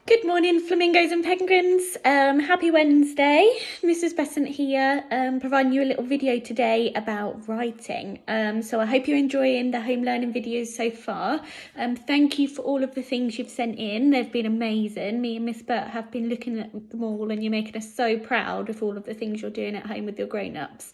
Good morning, flamingos and penguins. Happy Wednesday. Mrs. Besant here, providing you a little video today about writing. So I hope you're enjoying the home learning videos so far. Thank you for all of the things you've sent in. They've been amazing. Me and Miss Bert have been looking at them all, and you're making us so proud of all of the things you're doing at home with your grown-ups.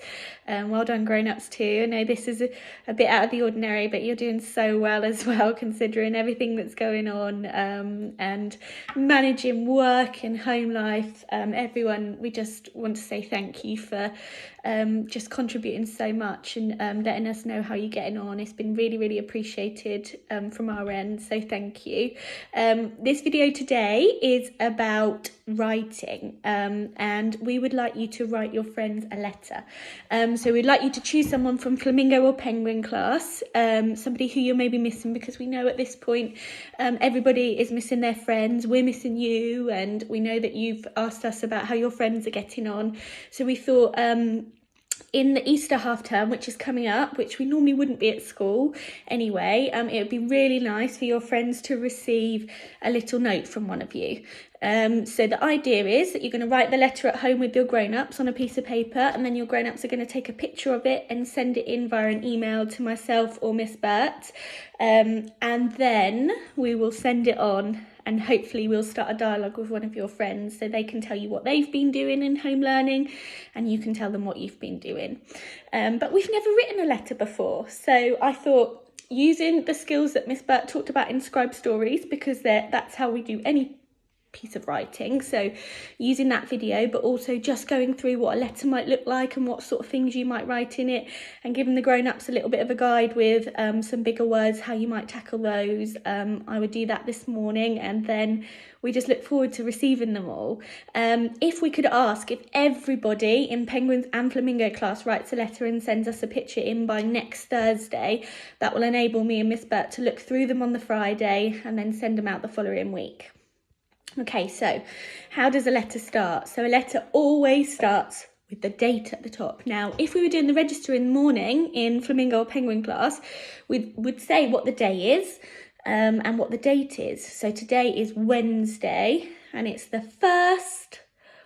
Well done, grown-ups too. I know this is a bit out of the ordinary, but you're doing so well as well, considering everything that's going on, and managing work and home life. Everyone, we just want to say thank you for just contributing so much and letting us know how you're getting on. It's been really, really appreciated from our end, so thank you. This video today is about writing, and we would like you to write your friends a letter. So we'd like you to choose someone from Flamingo or Penguin class, somebody who you're maybe missing, because we know at this point everybody is missing their friends. We're missing you, and we know that you've asked us about how your friends are getting on. So we thought in the Easter half term, which is coming up, which we normally wouldn't be at school anyway, it would be really nice for your friends to receive a little note from one of you. So the idea is that you're going to write the letter at home with your grown-ups on a piece of paper, and then your grown-ups are going to take a picture of it and send it in via an email to myself or Miss Bert, and then we will send it on, and hopefully we'll start a dialogue with one of your friends so they can tell you what they've been doing in home learning, and you can tell them what you've been doing. But we've never written a letter before, so I thought, using the skills that Miss Bert talked about in Scribe Stories, because that's how we do any piece of writing, so using that video, but also just going through what a letter might look like and what sort of things you might write in it, and giving the grown-ups a little bit of a guide with some bigger words, how you might tackle those. I would do that this morning, and then we just look forward to receiving them all. If we could ask if everybody in Penguins and Flamingo class writes a letter and sends us a picture in by next Thursday, that will enable me and Miss Bert to look through them on the Friday and then send them out the following week. Okay, so how does a letter start? So a letter always starts with the date at the top. Now, if we were doing the register in the morning in Flamingo or Penguin class, we would say what the day is and what the date is. So today is Wednesday, and it's the 1st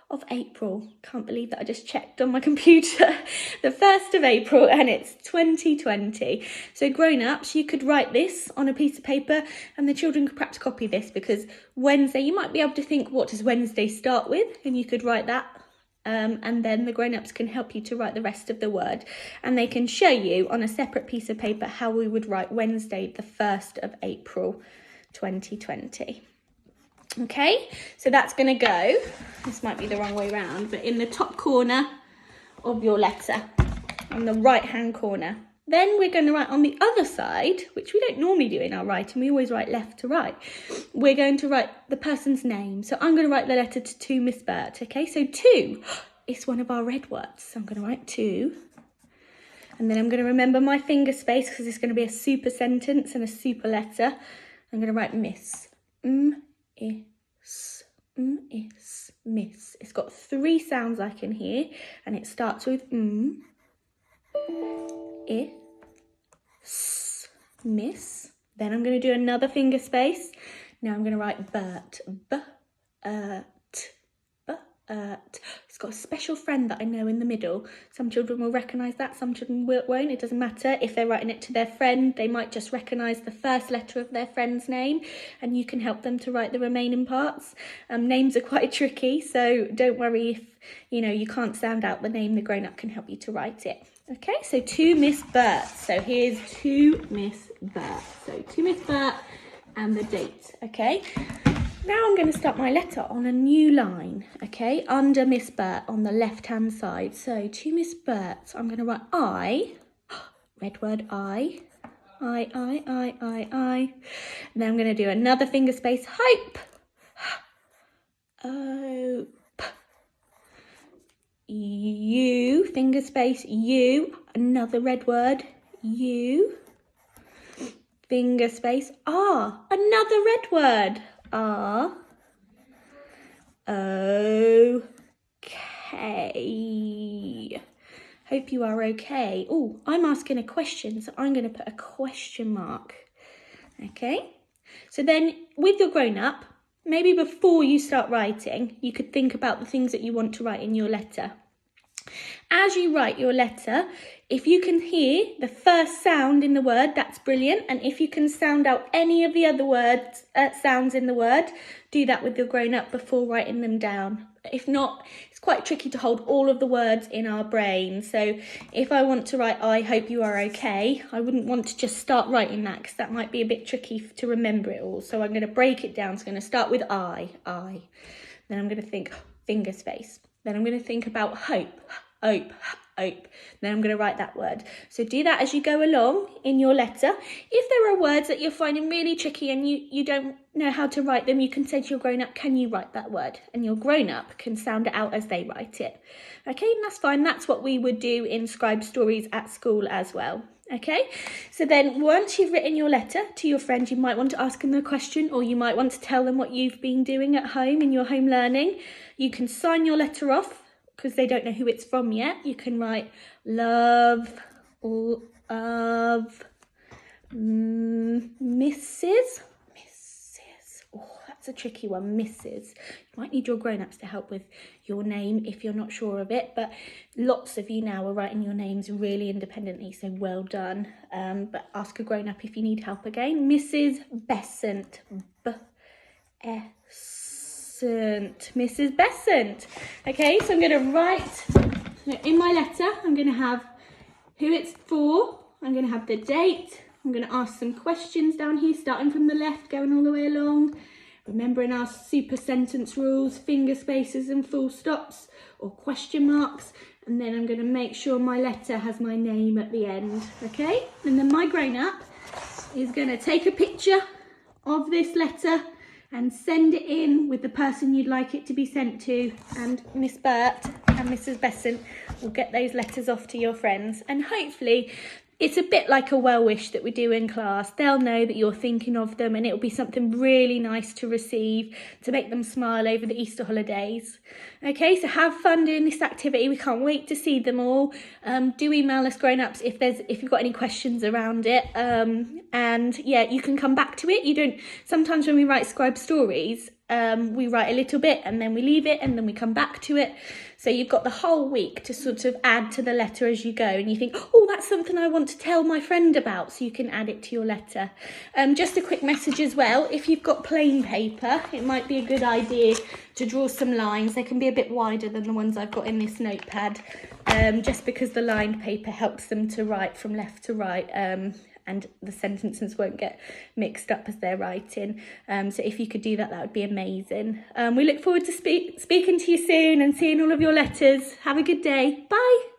of April. Can't believe that I just checked on my computer. The 1st of April, and it's 2020. So grown-ups, you could write this on a piece of paper, and the children could perhaps copy this, because Wednesday, you might be able to think, what does Wednesday start with? And you could write that. And then the grown-ups can help you to write the rest of the word, and they can show you on a separate piece of paper how we would write Wednesday, the 1st of April, 2020. Okay, so that's going to go, this might be the wrong way round, but in the top corner of your letter, on the right-hand corner. Then we're going to write on the other side, which we don't normally do in our writing, we always write left to right. We're going to write the person's name. So I'm going to write the letter to Miss Bert, okay? So to is one of our red words, so I'm going to write to. And then I'm going to remember my finger space, because it's going to be a super sentence and a super letter. I'm going to write miss. Is, miss. It's got 3 sounds I can hear, and it starts with is, miss. Then I'm going to do another finger space. Now I'm going to write Bert. It's got a special friend that I know in the middle. Some children will recognise that, some children won't. It doesn't matter. If they're writing it to their friend, they might just recognise the first letter of their friend's name, and you can help them to write the remaining parts. Names are quite tricky, so don't worry if you can't sound out the name. The grown-up can help you to write it. Okay, so to Miss Bert. So here's to Miss Bert. So to Miss Bert and the date, okay? Now I'm going to start my letter on a new line, okay, under Miss Bert on the left-hand side. So to Miss Bert, so I'm going to write I, red word I. And then I'm going to do another finger space, hope. Hope. You, finger space, you, another red word, you. Finger space, another red word. Okay. Hope you are okay. Oh, I'm asking a question, so I'm going to put a question mark. Okay. So then with your grown up, maybe before you start writing, you could think about the things that you want to write in your letter. As you write your letter, if you can hear the first sound in the word, that's brilliant. And if you can sound out any of the other words, sounds in the word, do that with your grown-up before writing them down. If not, it's quite tricky to hold all of the words in our brain. So if I want to write, I hope you are okay, I wouldn't want to just start writing that, because that might be a bit tricky to remember it all. So I'm going to break it down. So I'm going to start with I. Then I'm going to think fingers, face. Then I'm going to think about hope. Then I'm going to write that word. So do that as you go along in your letter. If there are words that you're finding really tricky and you don't know how to write them, you can say to your grown-up, can you write that word? And your grown-up can sound it out as they write it. Okay, and that's fine. That's what we would do in Scribe Stories at school as well. Okay, so then once you've written your letter to your friend, you might want to ask them a question, or you might want to tell them what you've been doing at home in your home learning. You can sign your letter off, because they don't know who it's from yet. You can write love or of Mrs. Oh, that's a tricky one, Mrs. You might need your grown-ups to help with your name if you're not sure of it, but lots of you now are writing your names really independently, so well done. But ask a grown-up if you need help again. Mrs. Besant. Mrs. Besant. Okay, so I'm going to write in my letter, I'm going to have who it's for, I'm going to have the date, I'm going to ask some questions down here, starting from the left, going all the way along, remembering our super sentence rules, finger spaces and full stops or question marks, and then I'm going to make sure my letter has my name at the end, okay? And then my grown-up is going to take a picture of this letter and send it in with the person you'd like it to be sent to, and Miss Burt and Mrs. Besant will get those letters off to your friends, and hopefully it's a bit like a well wish that we do in class. They'll know that you're thinking of them, and it'll be something really nice to receive to make them smile over the Easter holidays. Okay, so have fun doing this activity. We can't wait to see them all. Do email us grown-ups if you've got any questions around it. And yeah, you can come back to it. Sometimes when we write Scribe Stories, we write a little bit and then we leave it and then we come back to it. So you've got the whole week to sort of add to the letter as you go, and you think, oh, that's something I want to tell my friend about, so you can add it to your letter. Just a quick message as well, if you've got plain paper, it might be a good idea to draw some lines. They can be a bit wider than the ones I've got in this notepad, just because the lined paper helps them to write from left to right, and the sentences won't get mixed up as they're writing. So if you could do that, that would be amazing. We look forward to speaking to you soon and seeing all of your letters. Have a good day. Bye.